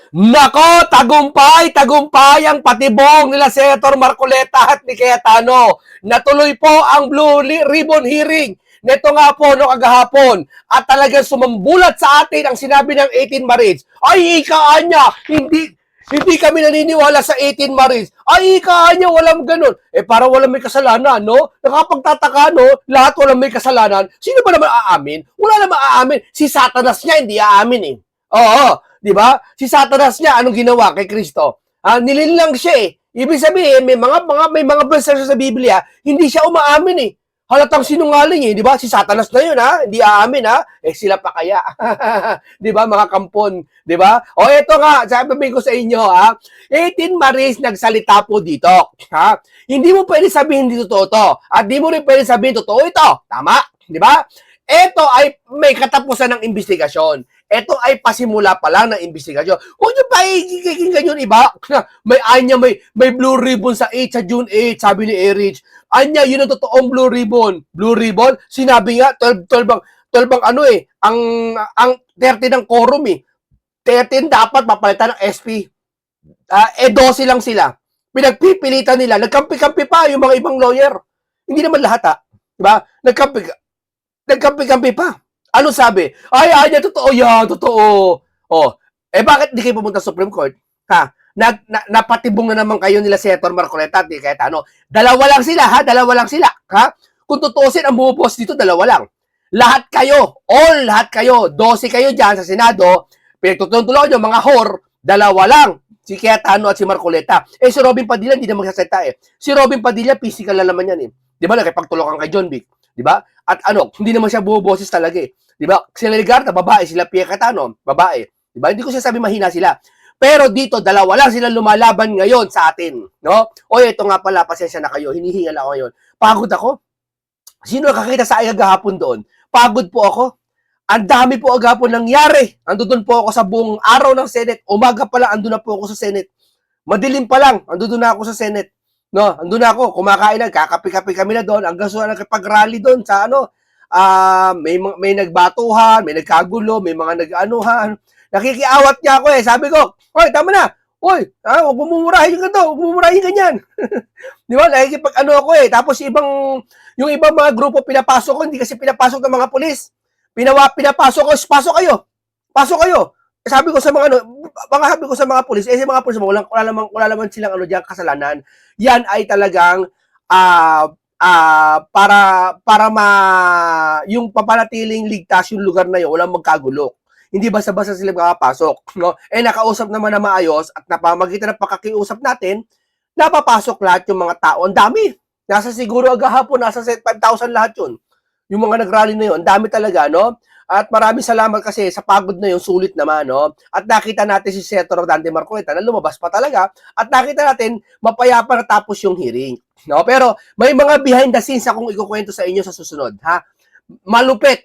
Nako, tagumpay, tagumpay ang patibong nila Senator Marcoleta at ni Cayetano. Natuloy po ang Blue Ribbon hearing. Neto nga po no kagahapon at talagang sumambulat sa atin ang sinabi ng 18 Marines. Ay, ikaan niya, hindi kami naniniwala sa 18 Marines. Ay, ikaan niya, walang ganun. Para walang may kasalanan, no? Nakapagtataka, no? Lahat walang may kasalanan. Sino ba naman aamin? Wala naman aamin. Si Satanas niya hindi aamin eh. Oo, di ba? Si Satanas niya anong ginawa kay Kristo? Nilinlang siya eh. Ibig sabihin, may mga verses sa Biblia, hindi siya umaamin eh. Halatang sinungaling eh, di ba? Si Satanas na yun ha, hindi aamin ha. Sila pa kaya. Di ba mga kampon, di ba? O eto nga, sabi ko sa inyo ha, 18 Marines nagsalita po dito, ha? Hindi mo pwede sabihin hindi totoo to. At di mo rin pwede sabihin totoo ito. Tama, di ba? Ito ay may katapusan ng investigasyon. Ito ay pasimula pa lang ng investigasyon. Huwag nyo pa ikikinggan yun iba. May blue ribbon sa 8 sa June 8, sabi ni Erich. Anya, yun ang totoong blue ribbon. Blue ribbon, sinabi nga, 12 ang ano eh, ang 30 ng quorum eh. 13 dapat mapalitan ng SP. 12 lang sila. Pinagpipilitan nila. Nagkampi-kampi pa yung mga ibang lawyer. Hindi naman lahat ha. Diba? Nagkampi-kampi pa. Ano sabi? Ay, totoo yan, totoo. Oh, bakit di kayo pumunta sa Supreme Court? Ha? Napatibong na naman kayo nila Senator Marcoleta at Cayetano. Dalawa lang sila, ha? Dalawa lang sila, ha? Kung tutuusin ang bumubos dito, dalawa lang. Lahat kayo, lahat kayo, 12 kayo dyan sa Senado, pinagtutulungan nyo, mga dalawa lang. Si Cayetano at si Marcoleta. Si Robin Padilla, hindi na magsasalita eh. Si Robin Padilla, physical na naman yan eh. Di ba, nakipagtulokan kay John Vic. Di ba? At hindi naman siya bumuboses talaga eh. Di ba? Sila Ligarda, babae. Sila Pia Cayetano, babae. Di ba? Hindi ko sabi mahina sila. Pero dito, dalawa lang sila lumalaban ngayon sa atin. No? Ito nga pala, pasensya na kayo. Hinihingal ako ngayon. Pagod ako. Sino nakakita sa ay agahapon doon? Pagod po ako. Ang dami po agahapon nangyari. Andun po ako sa buong araw ng Senate. Umaga pa lang, andun na po ako sa Senate. Madilim pa lang, andun na ako sa Senate. No, andun na ako, kumakain na, kakapi-kapi kami na doon, hanggang sa nakipag-rally doon sa may nagbatuhan, may nagkagulo, may mga nag-anuhan. Nakikiawat niya ako eh. Sabi ko, "Hoy, tama na. Hoy, huwag mumurahin yung ganito, huwag mumurahin ganyan." Di ba? Nakikipag-ano ako eh. Tapos yung ibang mga grupo pinapasok ko, hindi kasi pinapasok ng mga pulis. Pinapasok ko, pasok kayo. Pasok kayo. Sabi ko sa mga pulis, sa mga pulis wala naman silang diyan kasalanan. Yan ay talagang para yung papanatiling ligtas yung lugar na yun, walang magkagulo. Hindi basta-basta sila makapasok, no? Nakausap naman na maayos at napamagitan ng pagkakiusap natin, napapasok lahat yung mga tao. Ang dami. Nasa siguro agahapon, nasa 5,000 lahat yun. Yung mga nag-rally na yun, ang dami talaga, no? At maraming salamat kasi sa pagod na yun, sulit naman, no? At nakita natin si Senator Dante Marcoleta na lumabas pa talaga at nakita natin mapayapa na tapos yung hearing, no? Pero may mga behind the scenes akong ikukwento sa inyo sa susunod, ha? Malupit.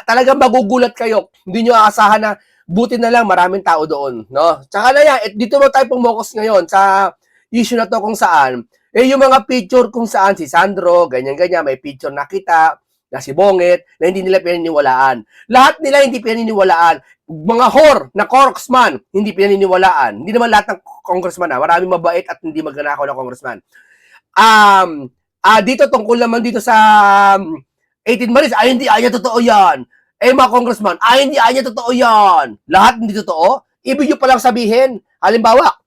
Talagang magugulat kayo. Hindi nyo aasahan na buti na lang maraming tao doon, no? Tsaka na yan, dito mo tayo pumokus ngayon sa issue na to kung saan, yung mga picture kung saan si Sandro, ganyan-ganyan, may picture nakita, na si Bonget, na hindi nila pinaniniwalaan. Lahat nila hindi pinaniniwalaan. Mga na congressman, hindi pinaniniwalaan. Hindi naman lahat ng congressman maraming mabait at hindi magnanakaw na congressman. Dito tungkol naman dito sa 18 Marines, hindi totoo yan. Mga congressman, hindi totoo yan. Lahat hindi totoo. Ibig nyo palang sabihin, halimbawa,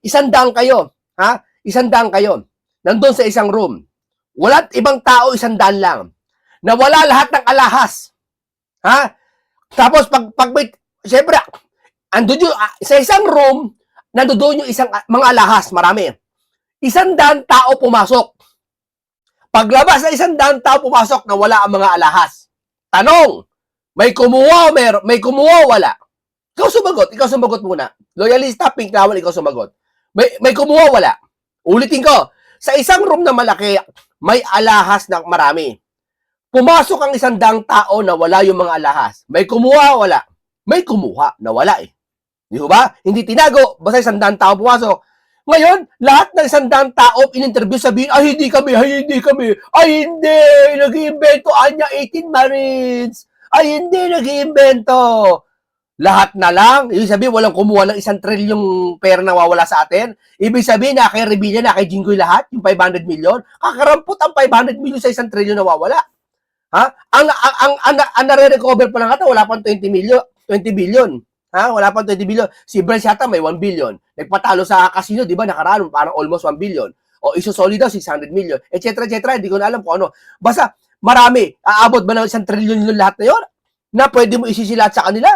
100 kayo, 100 kayo, nandun sa isang room. Wala ibang tao, 100 lang. Nawala lahat ng alahas. Tapos pag may, syempre, andun yung, sa isang room, nandoon yung mga alahas, marami. 100 tao pumasok. Paglabas na 100 tao pumasok, nawala ang mga alahas. Tanong, may kumuha o wala? Ikaw sumagot muna. Loyalista, pink towel, ikaw sumagot. May kumuha o wala? Ulitin ko, sa isang room na malaki, may alahas na marami. Pumasok ang 100 tao na wala yung mga alahas. May kumuha o wala? May kumuha na wala eh. Di ba? Hindi tinago, basta 100 tao pumasok. Ngayon, lahat ng 100 tao in-interview sabihin, hindi kami. Hindi, nag-iimbento, 18 Marines. Hindi, nag-iimbento. Lahat na lang. Ibig sabihin, walang kumuha ng 1 trilyong pera na nawawala sa atin. Ibig sabihin, na kay Revilla, na kay Jinggoy lahat, yung 500 million. Kakarampot ang 500 million sa 1 trilyon na nawawala. Ha? Ang nare-recover pa lang ata, wala pang 20 billion. Ha? Wala pang 20 billion. Si Bryce yata may 1 billion. Nagpatalo sa casino, di ba, nakaraan, parang almost 1 billion. O isusoli daw, 600 million. Etc. Hindi ko na alam kung ano. Basta, marami. Aabot ba ng 1 trilyon yung lahat na yun? Na pwede mo isisilat sa kanila?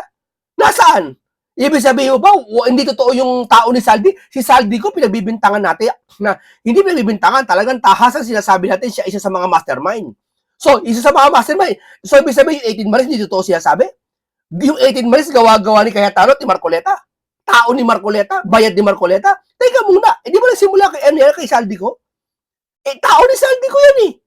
Nasaan? Ibig sabihin mo ba, hindi totoo yung tao ni Saldi? Si Saldi ko, pinagbibintangan natin na hindi pinagbibintangan, talagang tahasan sinasabi natin siya isa sa mga mastermind. So, isa sa mga mastermind. So, ibig sabihin yung 18 Maris, hindi totoo siya sabi? Yung 18 Maris, gawa-gawa ni Cayetano at ni Marcoleta. Tao ni Marcoleta, bayad ni Marcoleta. Teka muna, hindi ba nagsimula kay Saldi ko? Tao ni Saldi ko yan eh.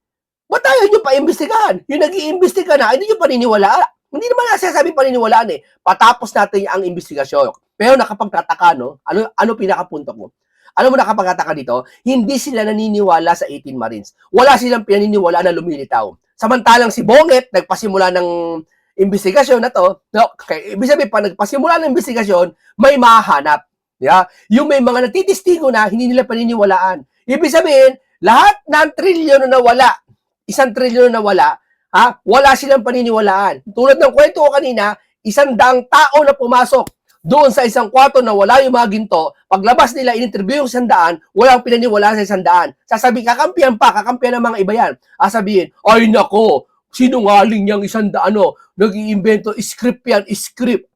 Ba't tayo nyo pa-imbestigahan? Yung nag-iimbestiga na, hindi nyo paniniwalaan. Hindi naman nasasabi paniniwalaan eh. Patapos natin ang investigasyon. Pero nakapagtataka, no? Ano pinakapunto ko? Ano mo nakapagtataka dito? Hindi sila naniniwala sa 18 Marines. Wala silang pinaniniwalaan na lumilitaw. Samantalang si Bonget, nagpasimula ng investigasyon na to, no? Okay, ibig sabihin, pa nagpasimula ng investigasyon, may mahanap. Yeah? Yung may mga natitistigo na, hindi nila paniniwalaan. Ibig sabihin, lahat ng trilyon na nawala, 1 trilyon na nawala, wala silang paniniwalaan. Tulad ng kwento ko kanina, 100 tao na pumasok doon sa isang kwarto na wala yung mga ginto, paglabas nila, in-interview yung 100, walang pinaniwalaan sa 100. Sasabihin, kakampiyan ng mga iba yan. Sabihin, ay nako, sinungaling niyang 100, nag-iimbento, script yan, script.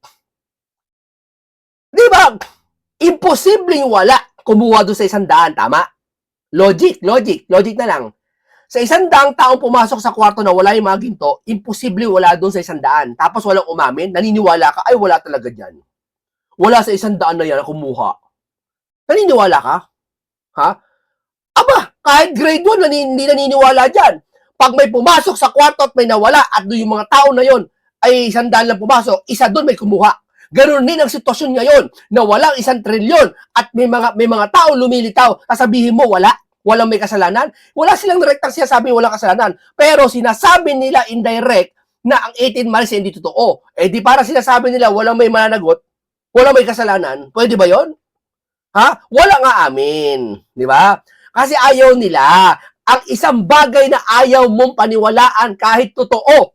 Di ba? Imposibleng wala kumuha doon sa 100, tama? Logic na lang. Sa 100 taong pumasok sa kwarto na wala yung mga ginto, imposible wala doon sa 100. Tapos walang umamin, naniniwala ka, ay wala talaga dyan. Wala sa 100 na yan na kumuha. Naniniwala ka? Ha? Aba, kahit grade 1, hindi naniniwala dyan. Pag may pumasok sa kwarto at may nawala at doon yung mga tao na yon ay 100 lang pumasok, isa doon may kumuha. Ganon din ang sitwasyon ngayon na walang 1 trilyon at may mga tao lumilitaw. Sasabihin mo, walang may kasalanan. Wala silang direktang sinasabi walang kasalanan. Pero sinasabi nila indirect na ang 18 Maris hindi totoo. Di para sinasabi nila walang may mananagot, walang may kasalanan. Pwede ba yon? Ha? Wala nga amin. Di ba? Kasi ayaw nila. Ang isang bagay na ayaw mong paniwalaan kahit totoo,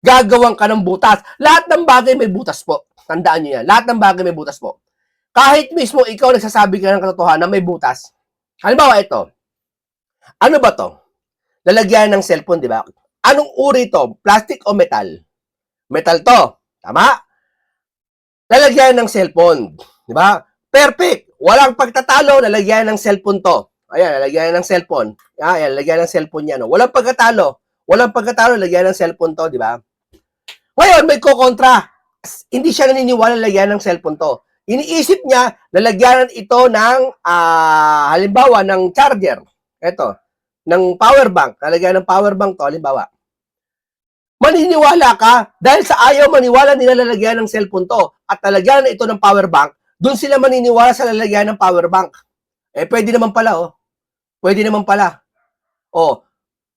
gagawan ka ng butas. Lahat ng bagay may butas po. Tandaan nyo yan. Lahat ng bagay may butas po. Kahit mismo ikaw nagsasabi ka ng katotohanan, may butas. Halimbawa ito. Ano ba to? Lalagyan ng cellphone, di ba? Anong uri to? Plastic o metal? Metal to. Tama? Lalagyan ng cellphone. Di ba? Perfect. Walang pagtatalo, lalagyan ng cellphone to. Ayan, lalagyan ng cellphone. Ayan, lalagyan ng cellphone yan. Walang pagtatalo. Lalagyan ng cellphone to, di ba? Ngayon, may kukontra. Hindi siya naniniwala lalagyan ng cellphone to. Iniisip niya, lalagyan ito ng, halimbawa, ng charger. Ito, ng power bank. Lalagyan ng power bank to, halimbawa. Maniniwala ka, dahil sa ayaw maniwala nila lalagyan ng cellphone to, at lalagyan na ito ng power bank, doon sila maniniwala sa lalagyan ng power bank. Pwede naman pala, Pwede naman pala.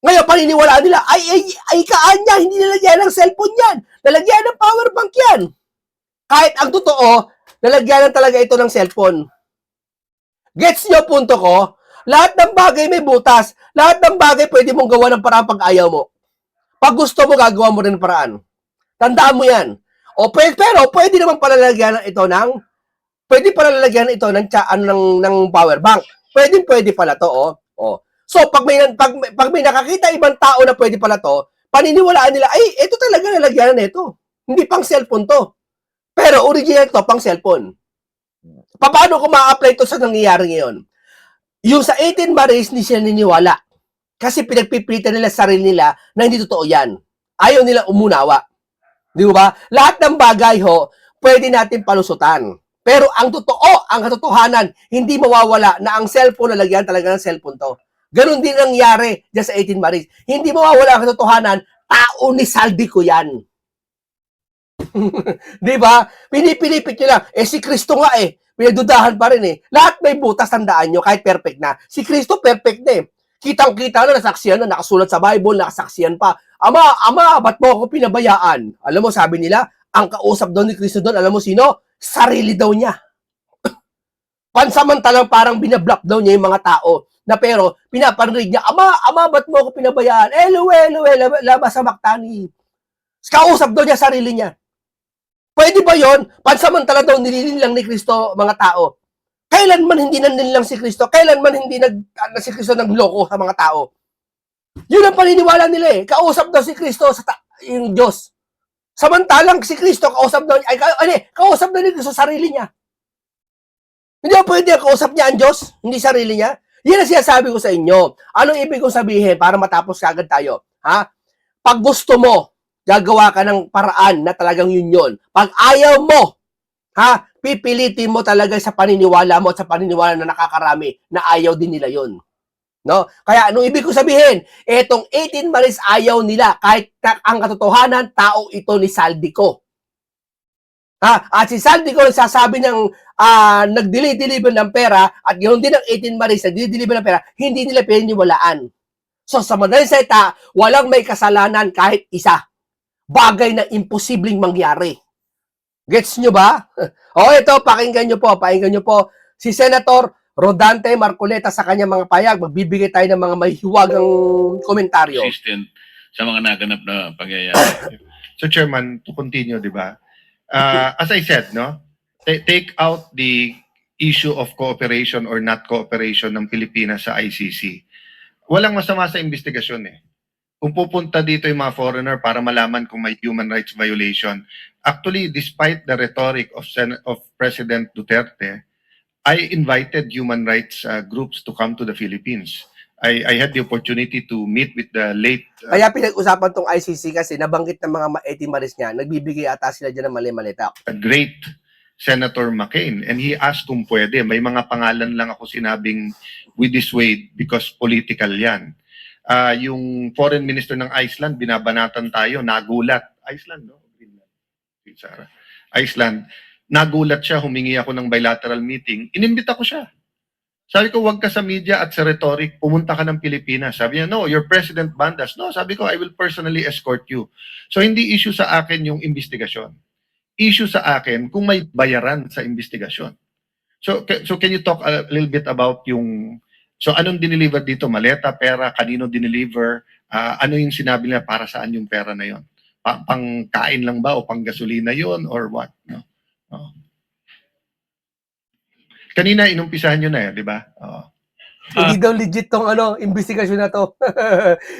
Ngayon, paniniwalaan nila, ay kaan niya, hindi nalagyan ng cellphone yan. Lalagyan ng power bank yan. Kahit ang totoo, lalagyan lang talaga ito ng cellphone. Gets nyo punto ko? Lahat ng bagay may butas. Lahat ng bagay pwede mong gawa ng paraan pag ayaw mo. Pag gusto mo, gagawa mo rin ng paraan. Tandaan mo yan. Pero pwede naman pala lalagyan ito ng power bank. Pwede pala to, So, pag may nakakita ibang tao na pwede pala to, paniniwalaan nila, ay, ito talaga nalagyan na ito. Hindi pang cellphone to. Pero original to, pang cellphone. Paano ko ma-apply to sa nangyayari ngayon? Yung sa 18 Maris, hindi sila niniwala. Kasi pinagpipilitan nila sarili nila na hindi totoo yan. Ayaw nila umunawa. Di ba? Lahat ng bagay, pwede natin palusutan. Pero ang totoo, ang katotohanan, hindi mawawala na ang cellphone nalagyan talaga ng cellphone to. Ganon din nangyari dyan sa 18 Maris. Hindi mawawala ang katotohanan, tao ni Saldi ko yan. Di ba? Pinipilipit nyo lang. Si Kristo nga pinagdudahan pa rin Lahat may butas, tandaan nyo, kahit perfect na. Si Kristo perfect na Kitang-kita na, nasaksiyan na, nakasulat sa Bible, nakasaksiyan pa. Ama, ba't mo ako pinabayaan? Alam mo, sabi nila, Ang kausap daw ni Kristo doon, alam mo sino? Sarili daw niya. Pansamantalang parang binablock daw niya yung mga tao na pero pinaparinig niya, Ama, ba't mo ako pinabayaan? Labas sa maktani. Kausap daw niya sarili niya. Pwede ba yon? Pansamantala daw nilinilang ni Kristo mga tao. Kailanman hindi naninilang si Kristo, kailanman hindi si Kristo nagloko sa mga tao. Yun ang paniniwala nila eh. Kausap daw si Kristo yung Diyos. Samantalang si Kristo, kausap daw ni Kristo sarili niya. Hindi ba pwede kausap niya ang Diyos, hindi sarili niya? Yan ang sinasabi ko sa inyo. Anong ibig kong sabihin para matapos kagad tayo? Ha? Pag gusto mo, gagawa ka ng paraan na talagang yun. Pag ayaw mo, pipilitin mo talaga sa paniniwala mo at sa paniniwala na nakakarami na ayaw din nila yun. No? Kaya anong ibig ko sabihin? Etong 18 Maris ayaw nila kahit ang katotohanan, tao ito ni Saldico. At si Saldico nagsasabi ng nag-deliver ng pera at ganoon din ang 18 Maris nag-deliver ng pera, hindi nila pininiwalaan. So sa madaling salita, walang may kasalanan kahit isa. Bagay na imposibleng mangyari. Gets nyo ba? Ito, pakinggan nyo po. Si Senator Rodante Marcoleta sa kanyang mga payag, magbibigay tayo ng mga mahihiwagang komentaryo. Consistent sa mga naganap na pangyayari. So Chairman, to continue, di ba? As I said, no, take out the issue of cooperation or not cooperation ng Pilipinas sa ICC. Walang masama sa investigasyon eh. Kung pupunta dito yung mga foreigner para malaman kung may human rights violation, actually, despite the rhetoric of President Duterte, I invited human rights groups to come to the Philippines. I had the opportunity to meet with the late... Kaya pinag-usapan tong ICC kasi nabanggit ng mga 18 Maris niya, nagbibigay ata sila dyan ng mali-malita. A great Senator McCain, and he asked kung pwede. May mga pangalan lang ako sinabing with this way because political yan. Yung foreign minister ng Iceland, binabanatan tayo, nagulat. Iceland, no? Iceland. Nagulat siya, humingi ako ng bilateral meeting. Inimbita ko siya. Sabi ko, wag ka sa media at sa rhetoric, pumunta ka ng Pilipinas. Sabi niya, no, your president banned us. No, sabi ko, I will personally escort you. So, hindi issue sa akin yung investigasyon. Issue sa akin kung may bayaran sa investigasyon. So can you talk a little bit about yung... So, anong dineliver dito? Maleta, pera, kanino dineliver? Ano yung sinabi nila para saan yung pera na yon? Pangkain lang ba o pang gasolina yon or what? No? Kanina inumpisahan nyo na di ba? Hindi daw legit tong investigasyon na to.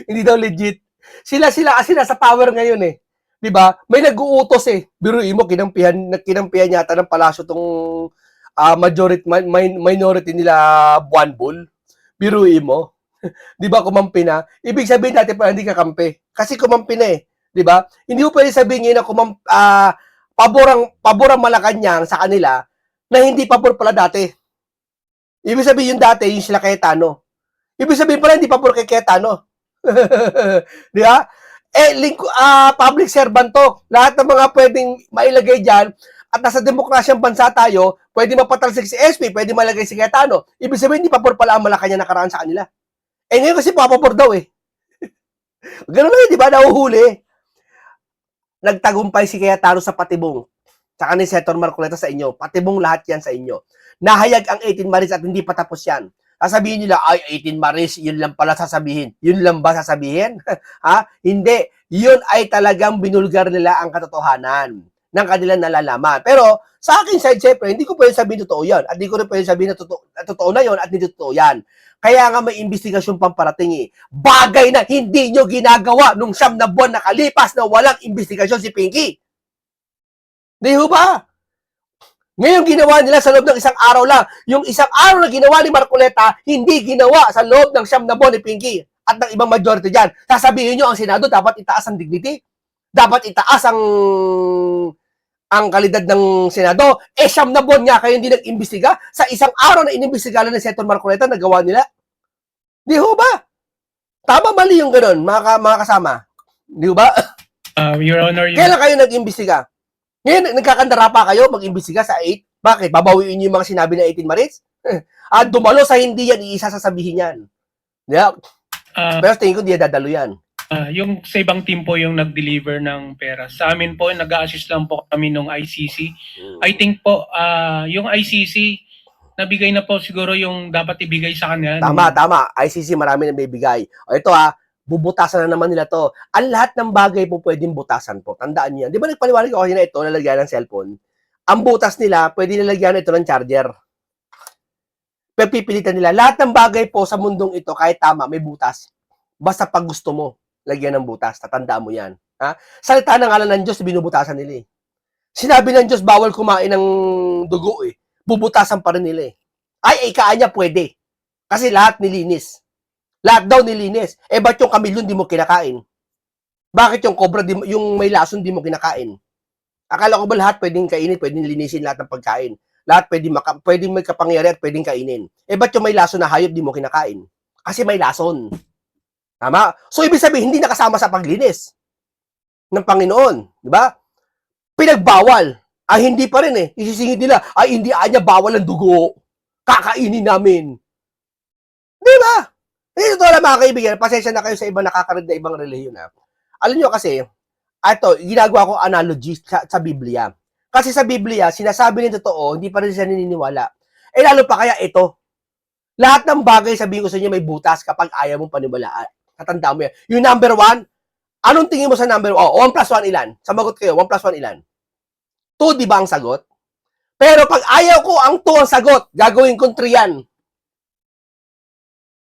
Hindi daw legit. Sila kasi nasa power ngayon eh. Di ba? May nag-uutos eh. Biruin mo, kinampihan yata ng palasyo tong minority nila Buwanbul. Biruin mo. Di ba kumampi na? Ibig sabihin natin pa hindi kakampi. Kasi kumampi na eh. Di ba? Hindi mo pwede sabihin na paborang Malacanang sa kanila na hindi pabor pala dati. Ibig sabihin yung dati, yung sila Cayetano. Ibig sabihin pala hindi pabor kay Cayetano. Di ba? Public servant to. Lahat ng mga pwedeng mailagay dyan at nasa demokrasyang bansa tayo, pwede mapatalsik si SP, pwede malagay si Cayetano. Ibig sabihin hindi pabor pala ang Malacanang nakaraan sa kanila. Ngayon kasi papabor daw eh. Ganun lang, di ba? Nahuhuli. Nagtagumpay si Cayetano sa patibong. Saka ni Senator Marcoleta sa inyo. Patibong lahat yan sa inyo. Nahayag ang 18 Maris at hindi pa tapos yan. Sasabihin nila, 18 Maris, yun lang pala sasabihin. Yun lang ba sasabihin? Hindi. Yun ay talagang binulgar nila ang katotohanan ng kanilang nalalaman. Pero sa akin side, syempre, hindi ko pwede sabihin totoo yan. At hindi ko rin pwede sabihin na totoo na yun at hindi totoo yan. Kaya nga may investigasyon pang parating eh. Bagay na hindi nyo ginagawa nung 9 na buwan nakalipas na walang investigasyon si Pinky. Di ba? Ngayon ginawa nila sa loob ng isang araw lang. Yung isang araw na ginawa ni Marcoleta, hindi ginawa sa loob ng 9 na buwan ni Pinky at ng ibang majority dyan. Sasabihin nyo ang Senado dapat itaas ang dignity. Dapat itaas ang kalidad ng Senado. 9 na buwan nga kayo hindi nag-imbestiga. Sa isang araw na inimbestiga lang ni Senator Marcoleta, nagawa nila. Di ba? Tama mali yung ganun, mga kasama. Di ba? Your Honor, Kailan kayo nag-imbestiga? Ngayon, nagkakandara pa kayo mag-imbestiga sa 8? Bakit? Babawiin niyo yung mga sinabi na 18 Maris? At dumalo sa hindi yan, iisa sasabihin yan. Yeah. Pero tingin ko, di dadalo yan. Yung sa ibang team po yung nag-deliver ng pera. Sa amin po, nag-a-assist lang po kami ng ICC. I think po, yung ICC, nabigay na po siguro yung dapat ibigay sa kanila. Tama. ICC marami nang bibigay. O ito bubutasan na naman nila to. Ang lahat ng bagay po pwedeng butasan po. Tandaan niyo yan. Di ba nagpaliwanag ako na ito, lalagyan ng cellphone? Ang butas nila, pwede nilagyan ito ng charger. Pero pipilitan nila. Lahat ng bagay po sa mundong ito, kahit tama, may butas. Basta pag gusto mo, lagyan ng butas. Tatandaan mo yan. Ha? Salita ng ngalan ng Diyos, binubutasan nila eh. Sinabi ng Diyos, bawal kumain ng dugo eh. Bubutasan pa rin nila eh. Ay, ikaan niya pwede. Kasi lahat nilinis. Lahat daw nilinis. Ba't yung kamilyon di mo kinakain? Bakit yung cobra, yung may lason di mo kinakain? Akala ko ba lahat pwedeng kainin, pwedeng linisin lahat ng pagkain? Lahat pwedeng may kapangyarihan at pwedeng kainin. Ba't yung may lason na hayop di mo kinakain? Kasi may lason. Tama? So, ibig sabihin, hindi nakasama sa paglinis ng Panginoon. Di ba? Pinagbawal. Hindi pa rin eh. Isisingit nila, hindi anya bawal ang dugo. Kakainin namin. Di ba? Hindi totoo lang mga kaibigan, pasensya na kayo sa ibang nakakarid na ibang relihiyon. Alam nyo kasi, ito, ginagawa ko analogy sa Biblia. Kasi sa Biblia, sinasabi nito totoo, hindi pa rin siya naniniwala. Lalo pa kaya ito. Lahat ng bagay, sabihin ko sa inyo, may butas kapag ayaw mong paniwalaan. Tatandaan mo yan. Yung number 1, anong tingin mo sa number 1? 1 plus 1 ilan? Samagot kayo, 1 plus 1 ilan? 2, di ba ang sagot? Pero pag ayaw ko ang 2 ang sagot, gagawin kong 3 yan.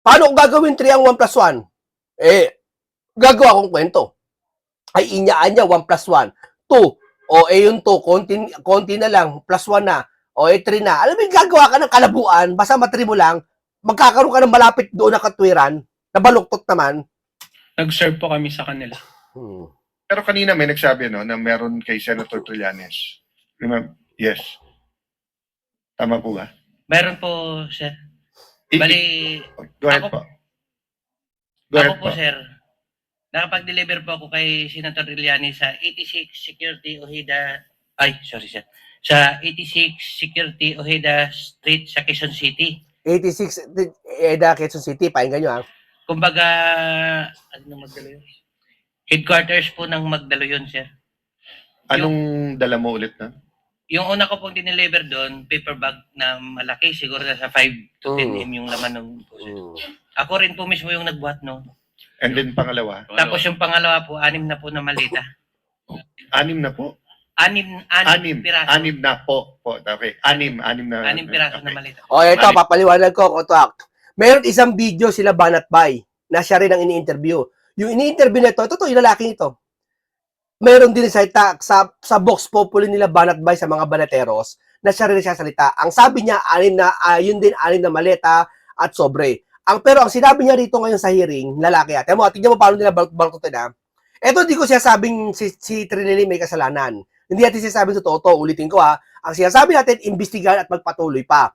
Paano ko gagawin 3 ang 1 plus 1? Gagawa kong kwento. Inyaan niya 1 plus 1. 2. Yung 2, konti na lang, plus 1 na. 3 na. Alam mo, gagawa ka ng kalabuan, basta matri mo lang, magkakaroon ka ng malapit doon na katwiran, na baluktot naman. Nag-serve po kami sa kanila. Pero kanina may nagsabi na meron kay Senator Trillanes. Remember? Yes. Tama po ba? Meron po, sir. Bali, Go ahead ako- po. Go ahead ako po, sir, nakapag-deliver po ako kay Senator Trillanes sa 86 Security Ojeda, sir. Sa 86 Security Ojeda Street sa Quezon City. 86, EDA, Quezon City, pakinggan nyo Kumbaga, ano nang Magdalo yun? Headquarters po ng Magdalo yun, sir. Anong dala mo ulit na? Yung una ko pong dineliver doon, paper bag na malaki, siguro nasa 5 to 10 m yung laman ng po, sir. Ako rin po mismo yung nagbuhat noon. And then pangalawa? Tapos yung pangalawa po, 6 na po na malita. 6 na po? 6 piraso. 6 na po. Okay. 6 na. 6 piraso okay. na malita. Ito, papaliwanag ko. Meron isang video sila Banat Bay na siya rin ang ini-interview. Yung ini-interview na ito, yung lalaking ito. Meron din sa Vox Populi nila Banat Bay sa mga banateros na siya rin salita. Ang sabi niya, yun din 6 na maleta at sobre. Pero ang sinabi niya rito ngayon sa hearing, lalaki tingnan mo paano nila baltotin na. Ito, di ko siya sabing si Trinelli may kasalanan. Hindi natin sinasabi totoo, ulitin ko Ang sinasabi natin, imbestigahan at magpatuloy pa.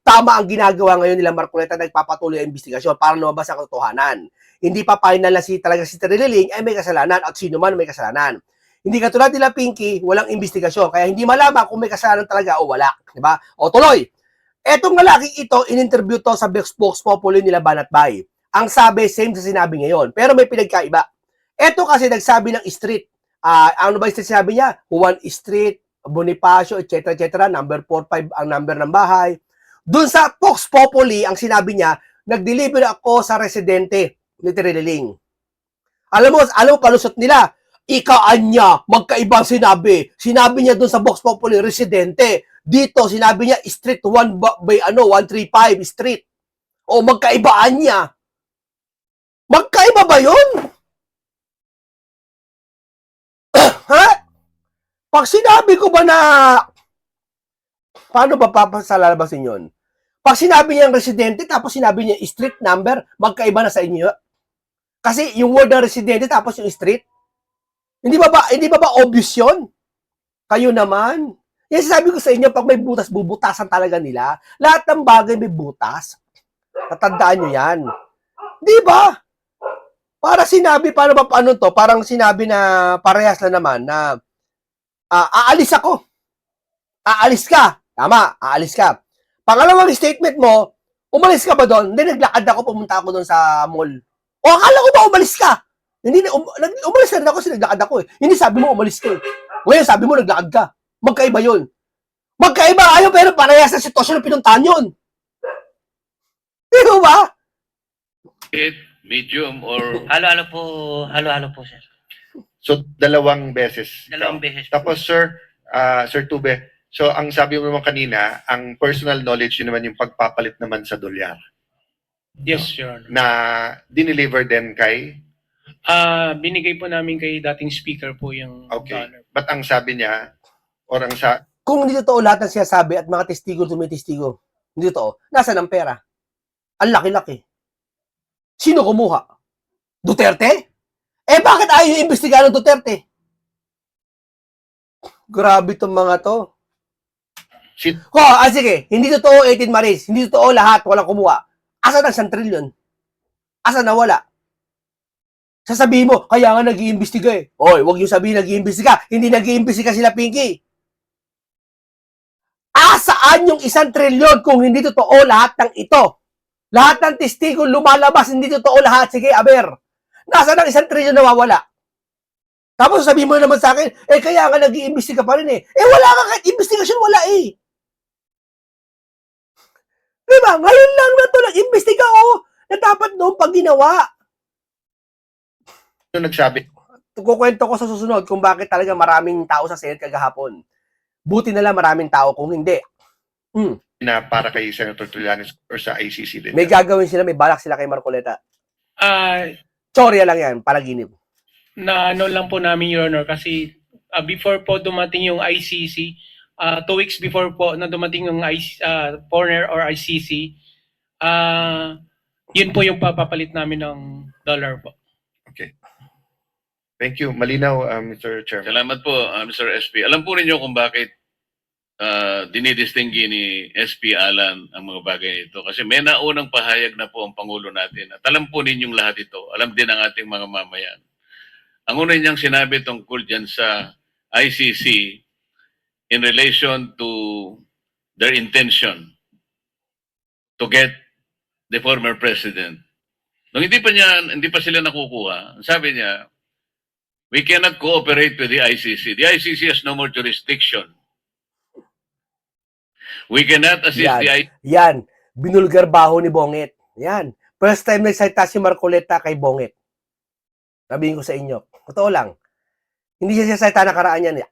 Tama ang ginagawa ngayon nila Marcoleta, nagpapatuloy ang investigasyon para lumabas ang katotohanan. Hindi pa final na talaga si Trinelli ay may kasalanan at sino man may kasalanan. Hindi katulad nila Pinky, walang investigasyon. Kaya hindi malaman kung may kasalanan talaga o wala. Diba? Tuloy. Etong lalaking ito, in-interview to sa Vox Populi nila Banat Bay. Ang sabi, same sa sinabi ngayon. Pero may pinagkaiba. Ito kasi nagsabi ng street. Ano ba yung sinabi niya? Juan Street, Bonifacio, etc. Number 45 ang number ng bahay. Doon sa Vox Populi, ang sinabi niya, nag-deliver ako sa residente ni Trinelli. Alam mo, palusot nila. Ika-anya, magkaibang sinabi. Sinabi niya doon sa Vox Populi, residente. Dito, sinabi niya, street 135 street. Magkaibaan niya. Magkaiba ba yun? Ha? Pag sinabi ko ba na, paano ba papasalabasin yun? Pag sinabi niya residente, tapos sinabi niya street number, magkaiba na sa inyo. Kasi yung word na residente, tapos yung street, hindi ba obvious yun? Kayo naman. Yan sabi ko sa inyo, pag may butas, bubutasan talaga nila. Lahat ng bagay may butas. Tatandaan nyo yan. Di ba? Para sinabi, parang sinabi na parehas na naman na aalis ako. Aalis ka. Tama, aalis ka. Pangalawang statement mo, umalis ka ba doon? Hindi, naglakad ako, pumunta ako doon sa mall. Akala ko ba umalis ka? Hindi, umalis na rin ako kasi naglakad ako eh. Hindi sabi mo umalis ka eh. Ngayon sabi mo naglakad ka. Magkaiba yun. Magkaiba kayo pero parehas sa sitwasyon na pinuntahan yun. Di ba? Medium or Halo-halo po, sir. So, dalawang beses. Dalawang beses. Tapos, Sir Tube, so ang sabi mo naman kanina, ang personal knowledge yun naman yung pagpapalit naman sa dolyar Yes, Your Honor. na dineliver din kay, Binigay po namin kay dating speaker po yung okay. dollar. But ang sabi niya, or ang Kung hindi totoo lahat ng sinasabi at mga testigo tumitestigo, hindi totoo, nasa ng pera? Ang laki-laki. Sino kumuha? Duterte? Eh bakit ayaw yung imbestigahan ng Duterte? Grabe itong mga to. si, Sige, hindi totoo 18 Maris, hindi totoo lahat, walang kumuha. Asan ang 1 trillion? Asan nawala? Sasabihin mo, kaya nga nag-iimbestiga eh. Oy, wag yung sabihin nag-iimbestiga. Hindi nag-iimbestiga sila, Pinky. Saan yung 1 trillion kung hindi totoo lahat ng ito? Lahat ng testigo lumalabas, hindi totoo lahat. Sige, aber. Nasaan ang 1 trillion nawawala? Tapos sabihin mo naman sa akin, kaya nga nag-iimbestiga pa rin eh. Wala ka kahit investigasyon, wala eh. Diba? Ngayon lang na ito, nag-imbestiga na dapat noon pag ginawa. ano nagsabi? Kukwento ko sa susunod kung bakit talaga maraming tao sa Senate kagahapon. Buti na lang maraming tao kung hindi. Na para kay Senator Trillanes or sa ICC din. May gagawin sila, may balak sila kay Marcoleta. Chorya lang yan, palaginip. Na ano lang po namin, Your Honor, kasi before po dumating yung ICC, 2 weeks before po na dumating yung foreigner or ICC, yun po yung papapalit namin ng dollar po. Okay. Thank you. Malinaw, Mr. Chairman. salamat po, Mr. SP. Alam po ninyo kung bakit dinidistinggi ni SP Alan ang mga bagay ito. Kasi may naunang pahayag na po ang Pangulo natin. At alam po ninyong lahat ito. Alam din ang ating mga mamayan. Ang una niyang sinabi tungkol dyan sa ICC in relation to their intention to get the former president. Nung hindi pa sila nakukuha, sabi niya, we cannot cooperate with the ICC. The ICC has no more jurisdiction. We cannot assist the ICC. Yan, binulgar baho ni Bonget. Yan. First time nagsalita si Marcoleta kay Bonget. Sabihin ko sa inyo. Totoo lang. Hindi siya salita nakaraan yan.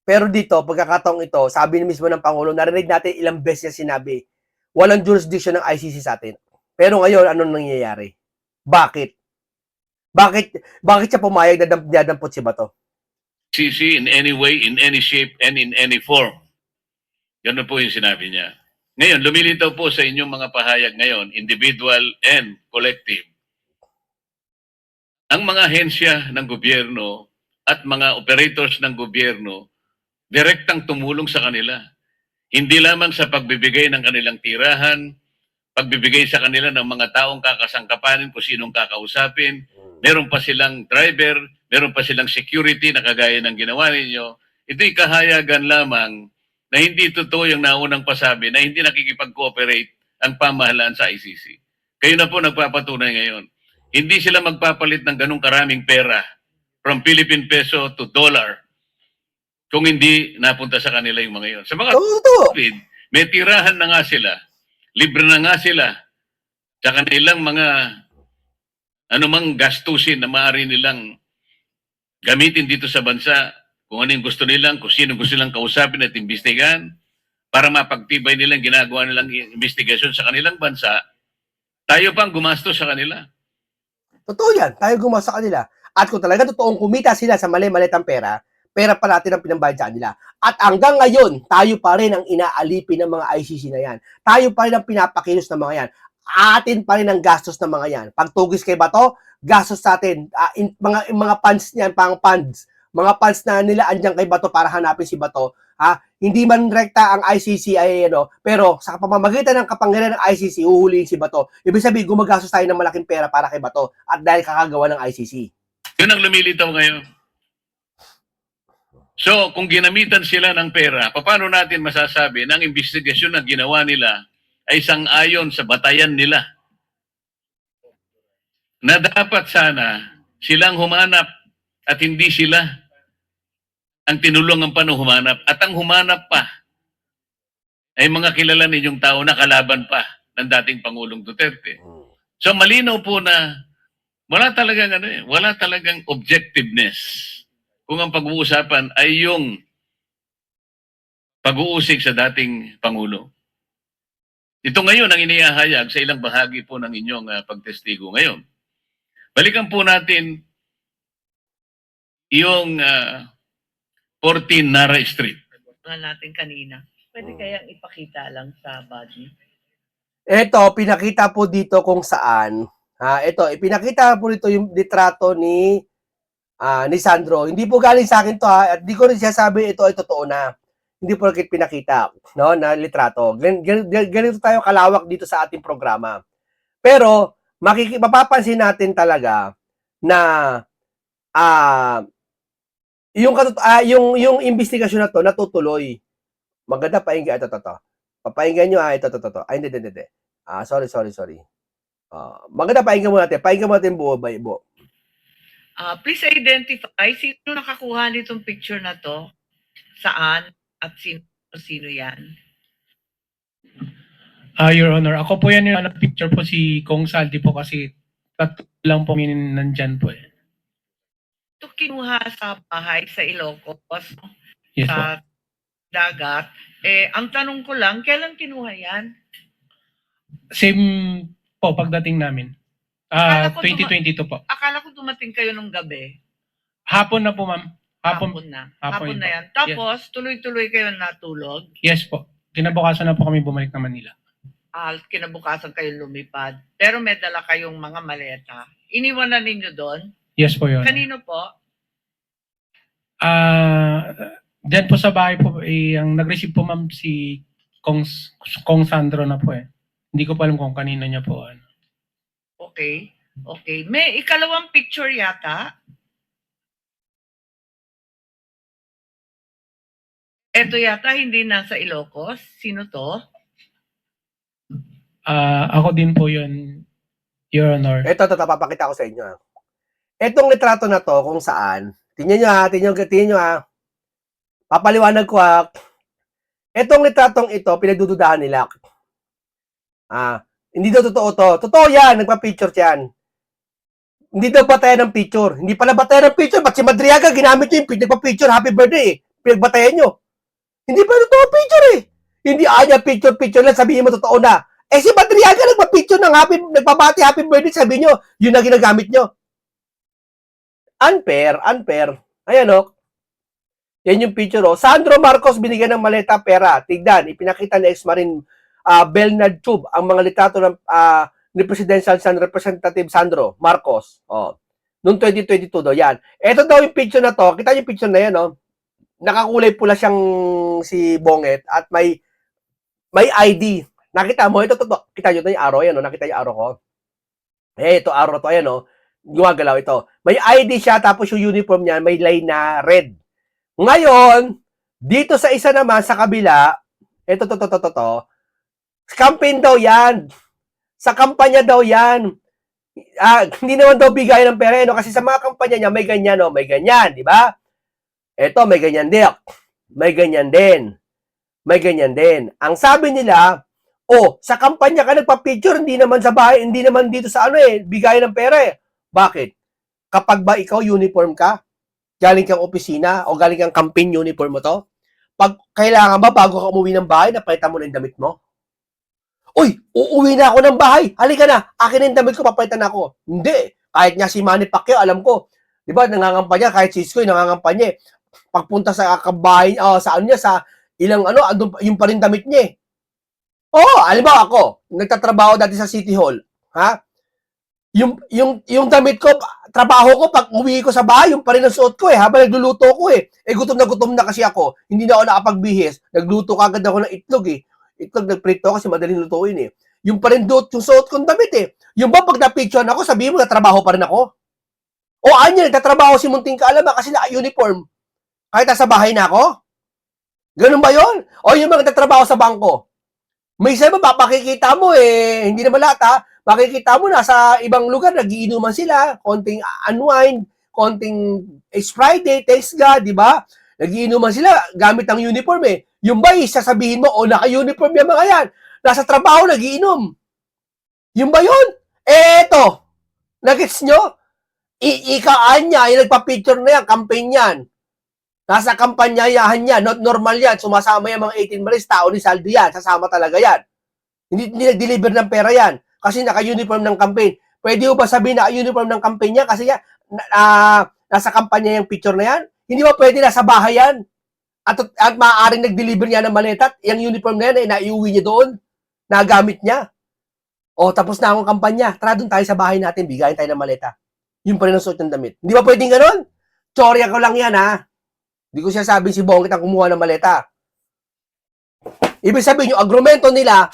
Pero dito, pagkakataong ito, sabi ni mismo ng Pangulo, narinig natin ilang beses niya sinabi, walang jurisdiction ng ICC sa atin. Pero ngayon, anong nangyayari? Bakit? Bakit siya pumayag na dadampot si Bato? ICC in any way, in any shape, and in any form. Ganun po yung sinabi niya. Ngayon, lumilitaw po sa inyong mga pahayag ngayon, individual and collective. Ang mga ahensya ng gobyerno at mga operators ng gobyerno, direktang tumulong sa kanila. Hindi lamang sa pagbibigay ng kanilang tirahan, pagbibigay sa kanila ng mga taong kakasangkapanin kung sinong kakausapin, meron pa silang driver, meron pa silang security na kagaya ng ginawa ninyo. Ito'y kahayagan lamang na hindi totoo yung naunang pasabi na hindi nakikipag-cooperate ang pamahalaan sa ICC. Kayo na po nagpapatunay ngayon. Hindi sila magpapalit ng ganong karaming pera from Philippine peso to dollar kung hindi napunta sa kanila yung mga yun. Sa mga kapatid, may tirahan na nga sila, libre na nga sila sa kanilang mga anumang gastusin na maaari nilang gamitin dito sa bansa, kung ano yung gusto nilang, kung sino gusto nilang kausapin at imbestigahan, para mapagtibay nilang ginagawa nilang investigasyon sa kanilang bansa, tayo pang gumastos sa kanila. Totoo yan. Tayo gumawa sa kanila. At kung talaga totoong kumita sila sa mali-malitang pera pa natin ang pinambayad sa kanila. At hanggang ngayon, tayo pa rin ang inaalipin ng mga ICC na yan. Tayo pa rin ang pinapakilos ng mga yan. Atin pa rin ang gastos ng mga yan. Pagtugis kay Bato, gastos sa atin. Mga funds niyan, funds. Mga funds na nila andyan kay Bato para hanapin si Bato. Hindi man rekta ang ICC ay pero sa pamamagitan ng kapangyarihan ng ICC, uhulihin si Bato. Ibig sabihin, gumagastos tayo ng malaking pera para kay Bato at dahil kakagawa ng ICC. Yun ang lumilitaw ngayon. So, kung ginamitan sila ng pera, paano natin masasabi na ang investigasyon na ginawa nila ay sang-ayon sa batayan nila? Na dapat sana silang humanap at hindi sila ang tinulungan pa nung humanap. At ang humanap pa ay mga kilala ninyong tao na kalaban pa ng dating Pangulong Duterte. So malinaw po na wala talagang objectiveness kung ang pag-uusapan ay yung pag-uusig sa dating Pangulo. Ito ngayon ang inihahayag sa ilang bahagi po ng inyong pagtestigo ngayon. Balikan po natin yung 14 Nara Street. Natin kanina. Pwede kayang ipakita lang sa body? Ito, pinakita po dito kung saan. Ito, ipinakita po dito yung litrato ni Sandro. Hindi po galing sa akin to at di ko rin siya sabi ito ay totoo na. Hindi po rin pinakita, no, na litrato. Ganito tayo kalawak dito sa ating programa. Pero mapapansin natin talaga na yung investigasyon na to natutuloy. Maganda painggan ito. Papainggan nyo ito. Ay, hindi. Sorry. Maganda painggan mo natin. Painggan mo natin buo. Please identify sino nakakuha nitong picture na to, saan, at sino yan. Your Honor, ako po yan yung picture po si Kong Saldi po kasi tatlo lang po nandyan po eh. Ito kinuha sa bahay sa Ilocos, Yes po. sa dagat. Ang tanong ko lang, kailan kinuha yan? Same po pagdating namin. Akala ko 2022 po. Akala ko dumating kayo nung gabi. Hapon na po, ma'am. Hapon na. hapon Hapon na po. yan. Tapos, tuloy-tuloy kayo natulog. Yes po. Kinabukasan na po kami bumalik na Manila. Kinabukasan kayo lumipad. Pero may dala kayong mga maleta. Iniwan na ninyo doon? Yes po yun. Kanino po? Diyan po sa bahay po, ang nag-receive po ma'am si Kong Sandro na po eh. Hindi ko pa alam kung kanina niya po. Okay. May ikalawang picture yata. Ito yata hindi nasa Ilocos. Sino to? Ako din po yun, Your Honor. Ito, papakita ko sa inyo. Etong litrato na to kung saan. Tingnan nyo ha. Papaliwanag ko ha. Etong litratong ito, pinagdududahan nila. Hindi daw totoo to. Totoo yan, nagpa-picture yan. Hindi daw batayan ng picture. Hindi pala batayan ng picture. Ba't si Madriaga ginamit nyo yung nagpa-picture, happy birthday Pinagbatayan nyo. Hindi pa totoo picture Hindi picture lang, sabihin mo totoo na. Si Madriaga nagpa-picture ng nagbabati happy birthday, sabihin nyo, yun na ginagamit nyo. Unfair. Ayan Yan yung picture Sandro Marcos binigyan ng maleta pera. Tignan, ipinakita ni ex-marine Bernard Chub ang mga litrato ng ni Presidential San Representative Sandro Marcos. Noong 2022 daw yan. Ito daw yung picture na to. Kita yung picture na yan Nakakulay pula siyang si Bonget at may ID. Nakita mo ito to. Kita niyo yung arrow yan Nakita yung arrow ko. Ito arrow to ayan gumagalaw ito. May ID siya tapos yung uniform niya may line na red. Ngayon, dito sa isa naman sa kabila, ito campaign daw yan. Sa kampanya daw yan. Hindi naman daw bigay ng pera kasi sa mga kampanya niya may ganyan may ganyan, di ba? Ito may ganyan din. May ganyan din. Ang sabi nila, sa kampanya ka nagpa-picture, hindi naman sa bahay, hindi naman dito sa bigay ng pera Bakit? Kapag ba ikaw uniform ka, galing kang opisina o galing kang campaign uniform mo to, pag kailangan ba bago ka umuwi ng bahay, napalitan mo na yung damit mo? Uy, uuwi na ako ng bahay. Halika na, akin na yung damit ko, papalitan ako. Hindi. Kahit nga si Manny Pacquiao, alam ko, di ba, nangangampanya, kahit si Isko, nangangampanya pagpunta sa kabahay, sa ilang yung pa rin damit niya alam mo ako, nagtatrabaho dati sa City Hall, yung damit ko, trabaho ko, pag uwi ko sa bahay, yung pa rin ang suot ko habang nagluluto ko gutom na kasi ako, hindi na ako nakapagbihis, nagluto kagad ako ng itlog itlog nagprito kasi madaling lutuin yung pa rin yung suot kong damit yung ba pag na-picture ako, sabihin mo, natrabaho pa rin ako? Nagtatrabaho si Munting Kaalama kasi naka-uniform, kahit nasa bahay na ako? Ganun ba yun? Yung mga nagtatrabaho sa bangko, May isa ba, makikita mo hindi naman lahat ha, makikita mo nasa ibang lugar, nagiinuman sila, konting unwind, konting it's Friday, thanks God, di ba? Nagiinuman sila gamit ang uniform Yung ba, sasabihin mo, naka-uniform yung mga yan, nasa trabaho, nagiinom. Yung ba yun? Eto, nagets nyo? Ikaan niya, yung nagpa-picture na yan, campaign yan. Nasa kampanyayahan niya, not normal yan. Sumasama yung mga 18 malis, tao ni Saldi yan. Sasama talaga yan. Hindi nag-deliver ng pera yan. Kasi naka-uniform ng campaign. Pwede mo ba sabihin na uniform ng campaign niya? Kasi nasa kampanya yung picture na yan? Hindi ba pwede nasa bahay yan? At maaaring nag-deliver niya ng maleta at yung uniform na yan, naiuwi niya doon. Nagamit niya. Tapos na akong kampanya. Tara doon tayo sa bahay natin, bigayin tayo ng maleta. Yung pa rin ang suot ng damit. Hindi ba pwedeng ganun? Tsorya ko lang yan, ha? Hindi ko siya sabi si Bongit ang kumuha ng maleta. Ibig sabihin, yung agrumento nila,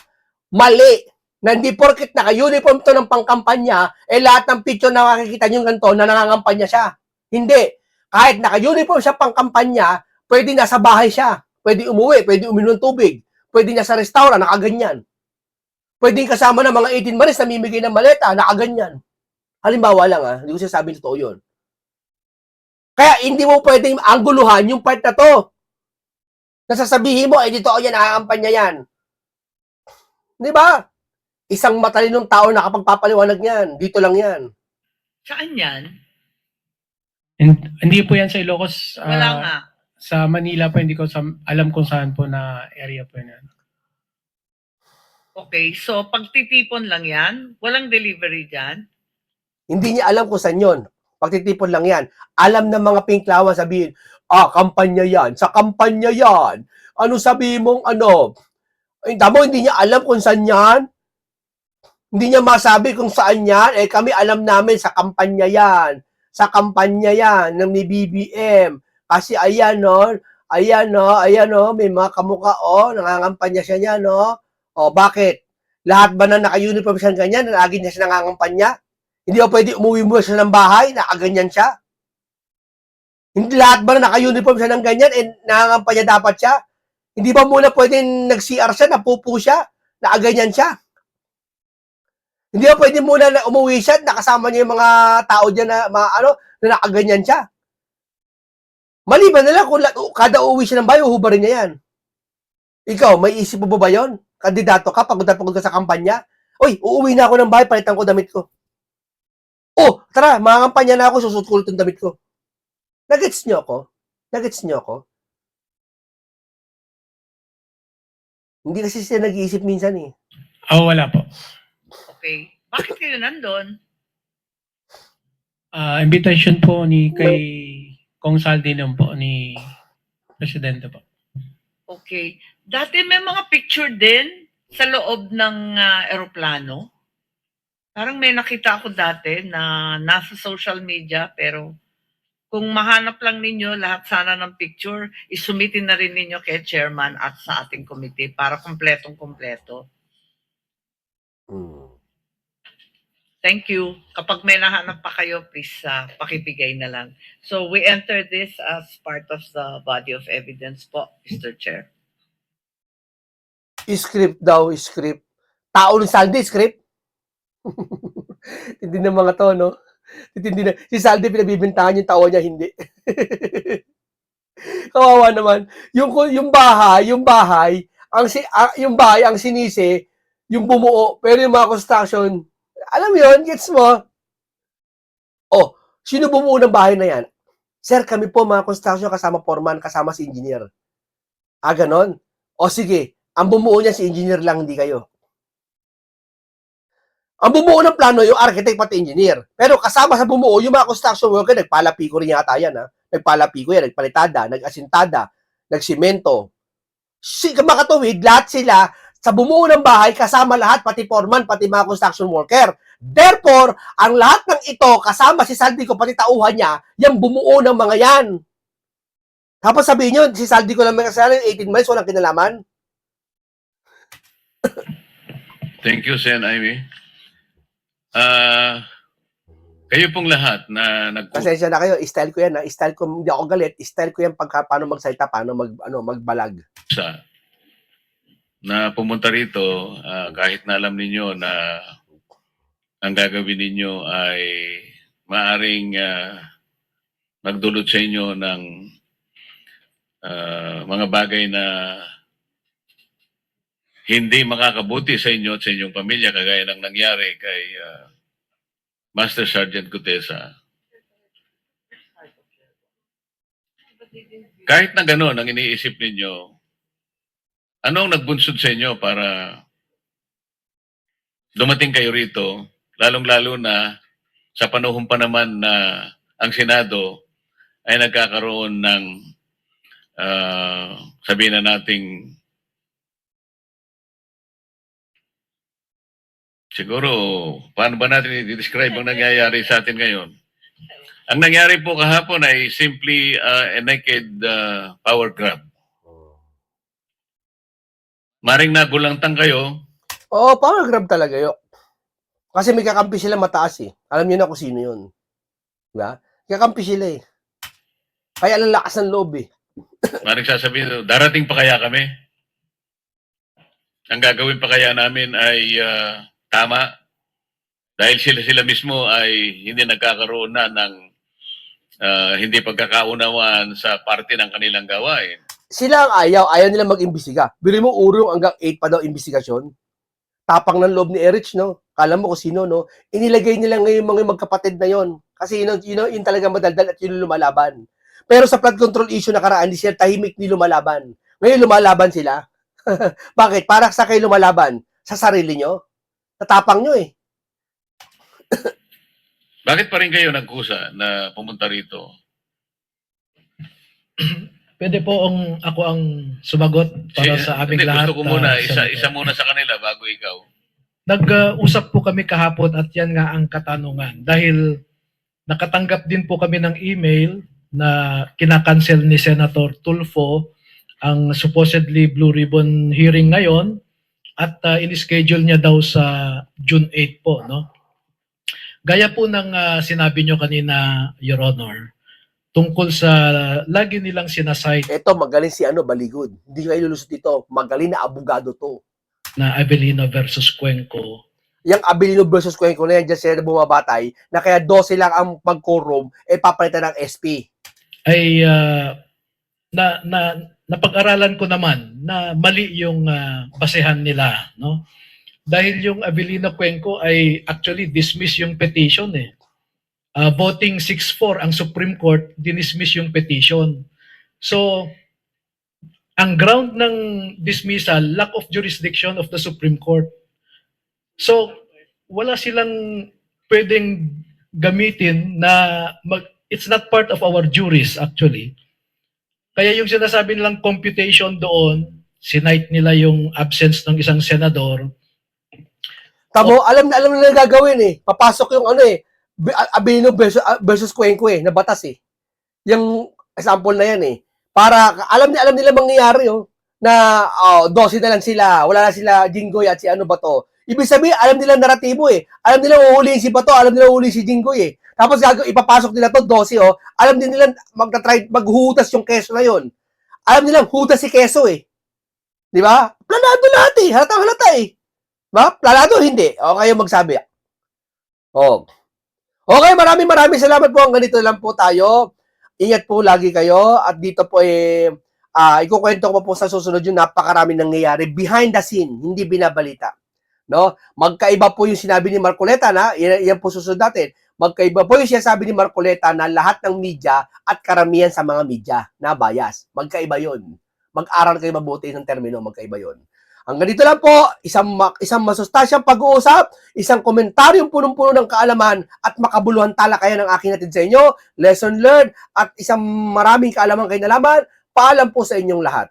mali. Na hindi porket naka-uniform to ng pangkampanya, lahat ng picture na makikita nyo ganito na nangangampanya siya. Hindi. Kahit naka-uniform siya pangkampanya, pwede nasa bahay siya. Pwede umuwi, pwede uminom ng tubig. Pwede nasa restaurant, nakaganyan. Pwede kasama ng mga 18 maris na mimigay ng maleta, nakaganyan. Halimbawa lang, hindi ko siya sabihin totoo yun. Kaya hindi mo pwedeng angguluhan yung part na to. Nasasabihin mo, dito yan, nakakampanya yan. Di ba? Isang matalinong tao nakapagpapaliwanag yan. Dito lang yan. Saan yan? Hindi po yan sa Ilocos. Wala nga. Sa Manila po, hindi ko alam kung saan po na area po yan. Okay, so pagtitipon lang yan? Walang delivery dyan? Hindi niya alam kung saan yun. Pagtitipon lang yan. Alam ng mga pinklawan sabihin, kampanya yan. Sa kampanya yan. Ano sabihin mong ano? Tamo, hindi niya alam kung saan yan. Hindi niya masabi kung saan yan. Kami alam namin sa kampanya yan. Sa kampanya yan ng ni BBM. Kasi ayan, no? Ayan, no? Ayan, no? May mga kamuka, nangangampanya siya niya, no? Bakit? Lahat ba na naka-uniform siya ganyan? Lagi niya siya nangangampanya? Hindi ba pwede umuwi mo siya ng bahay? Nakaganyan siya? Hindi lahat ba na naka-uniform siya ng ganyan? Nangangampanya dapat siya? Hindi ba muna pwede nag-CR siya, napupo siya? Nakaganyan siya? Hindi ba pwede muna na umuwi siya, nakasama niya yung mga tao dyan na nakaganyan siya? Maliban na lang kung kada uwi siya ng bahay, uhubarin niya yan. Ikaw, may isip mo ba yun? Kandidato ka, pagod ka sa kampanya? Uuwi na ako ng bahay, palitan ko damit ko. Tara, mga kampanya na ako, susut ko ulit yung damit ko. Nagets niyo ako? Nagets niyo ako? Hindi kasi sila nag-iisip minsan Wala po. Okay. Bakit kayo nandun? Invitation po kay Kong Saldi nun po, ni Presidente po. Okay. Dati may mga picture din sa loob ng eroplano. Parang may nakita ako dati na nasa social media, pero kung mahanap lang ninyo lahat sana ng picture, isumitin na rin ninyo kay chairman at sa ating committee para kumpletong-kumpleto. Thank you. Kapag may nahanap pa kayo, please pakibigay na lang. So we enter this as part of the body of evidence po, Mr. Chair. Script daw, script. Tao ni Saldi, script. Hindi na mga to, no? Hindi na. Si Saldi, pinabibintangan yung tawa niya, hindi. Kawawa naman. Yung bahay, ang sinisi, yung bumuo, pero yung mga construction, alam mo yun, gets mo? Sino bumuo ng bahay na yan? Sir, kami po mga construction, kasama foreman, kasama si engineer. Ganon? Sige, ang bumuo niya si engineer lang, hindi kayo. Ang bumuo ng plano, yung architect pati engineer. Pero kasama sa bumuo, yung mga construction worker, nagpalapiko rin yata yan, ha? Nagpalapiko yan, nagpalitada, nag-asintada, nagsimento. Makatuwid, lahat sila, sa bumuo ng bahay, kasama lahat, pati foreman, pati mga construction worker. Therefore, ang lahat ng ito, kasama si Saldi ko, pati tauhan niya, yung bumuo ng mga yan. Tapos sabihin nyo, si Saldi ko lang may kasalanan, 18 months, walang kinalaman. Thank you, Sen. Amy. Kayo pong lahat na Pasensya na kayo, style ko yan, ha? Style ko, hindi ako galit, style ko yan paano magsalita, paano magbalag. sa na pumunta rito kahit na alam ninyo na ang gagawin ninyo ay maaring magdulot sa inyo ng mga bagay na hindi makakabuti sa inyo at sa inyong pamilya kagaya ng nangyari kay Master Sergeant Gutesa. Kahit na gano'n ang iniisip ninyo, ano ang nagbunsod sa inyo para dumating kayo rito, lalong-lalo na sa panahon pa naman na ang Senado ay nagkakaroon ng sabihin na nating siguro, paano ba natin i-describe ang nangyayari sa atin ngayon? Ang nangyari po kahapon ay simply a naked power grab. Maring nagulantang kayo, Oo, power grab talaga yun. Kasi may kakampi sila mataas eh. Alam niyo na kung sino yun. Diba? Kakampi sila eh. Kaya ang lakas ng loob eh. maring sasabihin, darating pa kaya kami? Ang gagawin pa kaya namin ay tama? Dahil sila mismo ay hindi nagkakaroon na ng hindi pagkakaunawaan sa parte ng kanilang gawain. Sila ang ayaw nila mag-imbestiga. Bili mo urong hanggang 8 pa daw investigasyon. Tapang ng loob ni Erich, no? Kala mo kung sino, no? Inilagay nila ngayon mga magkapatid na yon. Kasi yun talaga madaldal at yun lumalaban. Pero sa flood control issue nakaraan, hindi sila tahimik ni lumalaban. Ngayon lumalaban sila. Bakit? Para sa kayo lumalaban? Sa sarili nyo? Tatapang nyo eh. Bakit pa rin kayo nagkusa na pumunta rito? Pwede po ako ang sumagot para sa aming Hindi, lahat. gusto ko muna, Senator. isa muna sa kanila bago ikaw. Nag-usap po kami kahapon at yan nga ang katanungan. Dahil nakatanggap din po kami ng email na kinakancel ni Senator Tulfo ang supposedly Blue Ribbon hearing ngayon at in-schedule niya daw sa June 8 po. No? Gaya po ng sinabi nyo kanina, Your Honor, tungkol sa lagi nilang sinasite Eto, magaling si Baligod. Hindi kayo lulusot dito. Magaling na abogado to. na Avelino versus Cuenco. Yung Abilino versus Cuenco na yan dyan sila na bumabatay na kaya 12 lang ang pag-quorum papalitan ng SP. Ay napag-aralan ko naman na mali yung basehan nila, no? Dahil yung Avelino Cuenco ay actually dismiss yung petition eh. Voting 6-4 ang Supreme Court dinismiss yung petition. So ang ground ng dismissal, lack of jurisdiction of the Supreme Court. So wala silang pwedeng gamitin na it's not part of our juris actually. Kaya yung sinasabi nilang computation doon, sinite nila yung absence ng isang senador. Tamo, alam na nila gagawin eh. Papasok yung Abilino versus Cuenco na batas eh. Yung example na yan eh. Para alam nila mangyayari na 12 na lang sila, wala na sila Jinggoy at si Ibig sabihin, alam nila naratibo eh. Alam nila uhulihin si Bato, alam nila uhulihin si Jinggoy eh. Tapos ipapasok nila to 12 Alam din nila maghuhutas yung keso na yon. Alam nila hutas si keso eh. Di ba? Planado lahat eh. Halata eh. Ba? Planado hindi. O kayo magsabi. Okay, maraming salamat po. Ang ganito lang po tayo. Ingat po lagi kayo. At dito po ikukwento ko po sa susunod yung napakarami nangyayari behind the scene, hindi binabalita. No? Magkaiba po yung sinabi ni Marcoleta na, yan po susunod natin. Magkaiba po yung sinasabi ni Marcoleta na lahat ng media at karamihan sa mga media na bias. Magkaiba yun. Mag-aral kayo mabuti ng termino, magkaiba yun. Ang ganito lang po, isang masustansyang pag-uusap, isang komentaryong punong-puno ng kaalaman at makabuluhan talakayan ng aking natin sa inyo, lesson learned, at isang maraming kaalaman kayo nalaman. Paalam po sa inyong lahat.